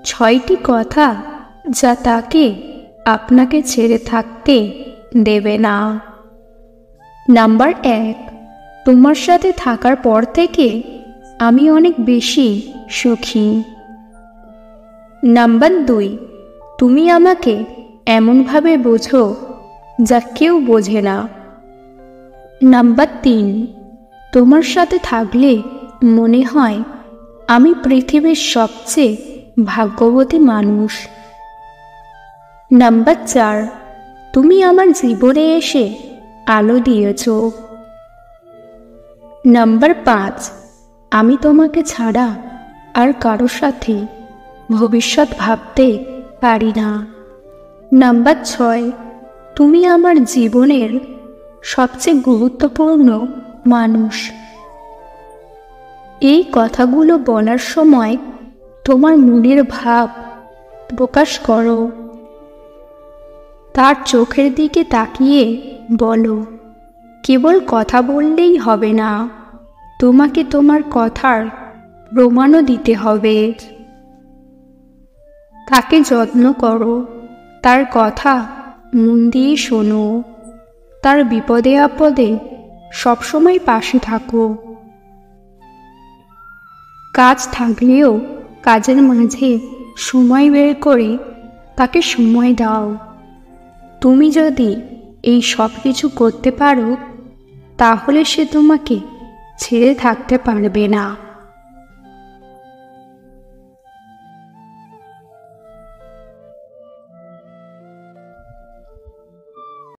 6টি কথা যা তাকে আপনাকে ছেড়ে থাকতে দেবে না। নাম্বার 1, তোমার সাথে থাকার পর থেকে আমি অনেক বেশি সুখী। নাম্বার 2, তুমি আমাকে এমনভাবে বোঝো যা কেউ বোঝে না। নাম্বার 3, তোমার সাথে থাকলে মনে হয় আমি পৃথিবীর সবচেয়ে ভাগ্যবতী মানুষ। নাম্বার 4, তুমি আমার জীবনে এসে আলো দিয়েছ। নাম্বার 5, আমি তোমাকে ছাড়া আর কারোর সাথে ভবিষ্যৎ ভাবতে পারি না। নাম্বার 6, তুমি আমার জীবনের সবচেয়ে গুরুত্বপূর্ণ মানুষ। এই কথাগুলো বলার সময় তোমার মনের ভাব প্রকাশ করো। তার চোখের দিকে তাকিয়ে বলো, কেবল কথা বললেই হবে না, তোমাকে তোমার কথার প্রমাণও দিতে হবে। তাকে যত্ন করো, তার কথা মন দিয়ে শোনো, তার বিপদে আপদে সবসময় পাশে থাকো। কাজ থাকলেও কাজের মাঝে সময় বের করে তাকে সময় দাও। তুমি যদি এই সব কিছু করতে পারো, তাহলে সে তোমাকে ছেড়ে থাকতে পারবে না।